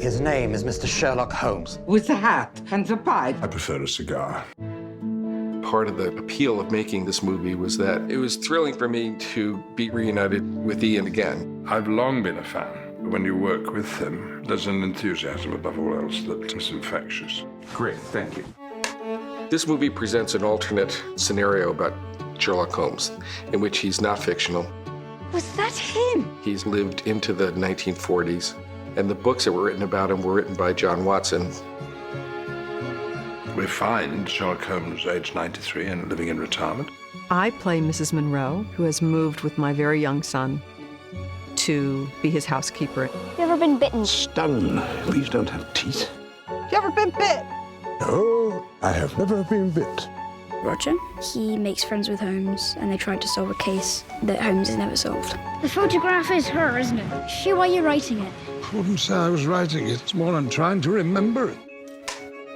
His name is Mr. Sherlock Holmes. With the hat and the pipe. I prefer a cigar. Part of the appeal of making this movie was that it was thrilling for me to be reunited with Ian again. I've long been a fan. When you work with him, there's an enthusiasm above all else that is infectious. Great, thank you. This movie presents an alternate scenario about Sherlock Holmes, in which he's not fictional. Was that him? He's lived into the 1940s, and the books that were written about him were written by John Watson. We find Sherlock Holmes, aged 93 and living in retirement. I play Mrs. Monroe, who has moved with my very young son to be his housekeeper. You ever been bitten? Stung. These don't have teeth. You ever been bit? No, I have never been bit. Roger. He makes friends with Holmes, and they try to solve a case that Holmes has never solved. The photograph is her, isn't it? Is she why you're writing it? I wouldn't say I was writing it. It's more I'm trying to remember it.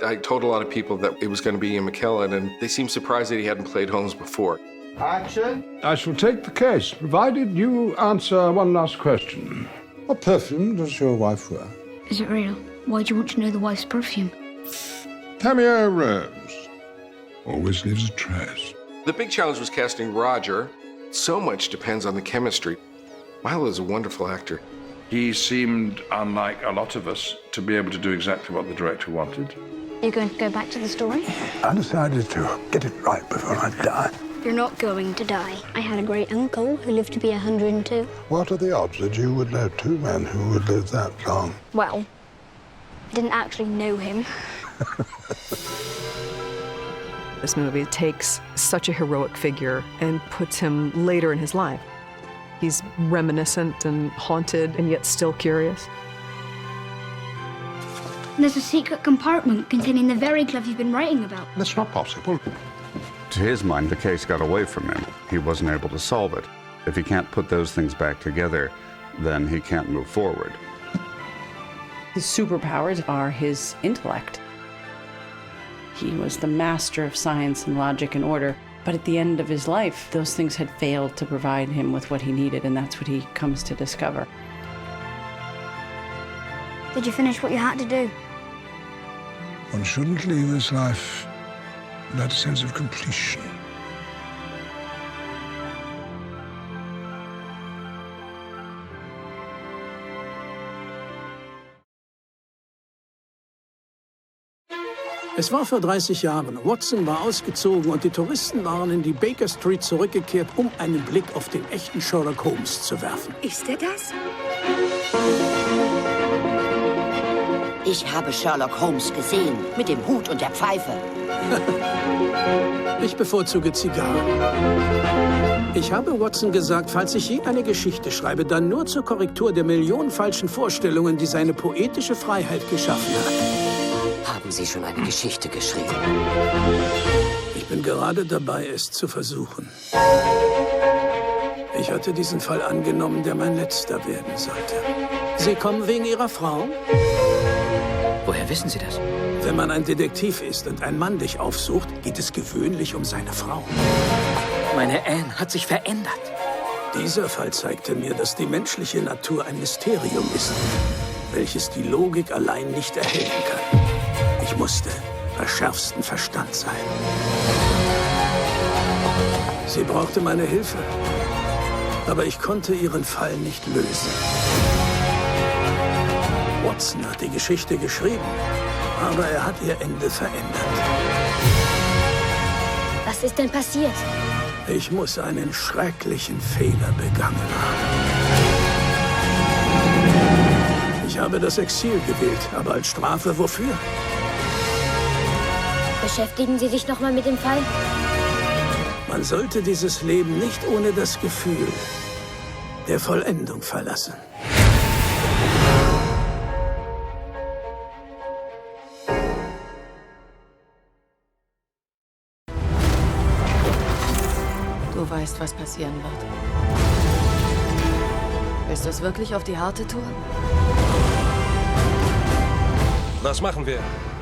I told a lot of people that it was going to be Ian McKellen, and they seemed surprised that he hadn't played Holmes before. Action. I shall take the case, provided you answer one last question. What perfume does your wife wear? Is it real? Why do you want to know the wife's perfume? Cameo Rose. Always leaves a trace. The big challenge was casting Roger. So much depends on the chemistry. Milo is a wonderful actor. He seemed, unlike a lot of us, to be able to do exactly what the director wanted. You're going to go back to the story? I decided to get it right before I die. You're not going to die. I had a great uncle who lived to be 102. What are the odds that you would know two men who would live that long? Well, I didn't actually know him. This movie takes such a heroic figure and puts him later in his life. He's reminiscent and haunted and yet still curious. There's a secret compartment containing the very glove you've been writing about. That's not possible. To his mind, the case got away from him. He wasn't able to solve it. If he can't put those things back together, then he can't move forward. His superpowers are his intellect. He was the master of science and logic and order, but at the end of his life, those things had failed to provide him with what he needed, and that's what he comes to discover. Did you finish what you had to do? One shouldn't leave this life without a sense of completion. Es war vor 30 Jahren. Watson war ausgezogen und die Touristen waren in die Baker Street zurückgekehrt, um einen Blick auf den echten Sherlock Holmes zu werfen. Ist er das? Ich habe Sherlock Holmes gesehen, mit dem Hut und der Pfeife. Ich bevorzuge Zigarren. Ich habe Watson gesagt, falls ich je eine Geschichte schreibe, dann nur zur Korrektur der Millionen falschen Vorstellungen, die seine poetische Freiheit geschaffen hat. Haben Sie schon eine Geschichte geschrieben? Ich bin gerade dabei, es zu versuchen. Ich hatte diesen Fall angenommen, der mein letzter werden sollte. Sie kommen wegen Ihrer Frau? Woher wissen Sie das? Wenn man ein Detektiv ist und ein Mann dich aufsucht, geht es gewöhnlich um seine Frau. Meine Anne hat sich verändert. Dieser Fall zeigte mir, dass die menschliche Natur ein Mysterium ist, welches die Logik allein nicht erhellen kann. Ich musste bei schärfstem Verstand sein. Sie brauchte meine Hilfe, aber ich konnte ihren Fall nicht lösen. Watson hat die Geschichte geschrieben, aber er hat ihr Ende verändert. Was ist denn passiert? Ich muss einen schrecklichen Fehler begangen haben. Ich habe das Exil gewählt, aber als Strafe wofür? Beschäftigen Sie sich noch mal mit dem Fall? Man sollte dieses Leben nicht ohne das Gefühl der Vollendung verlassen. Du weißt, was passieren wird. Willst du es wirklich auf die harte Tour? Was machen wir?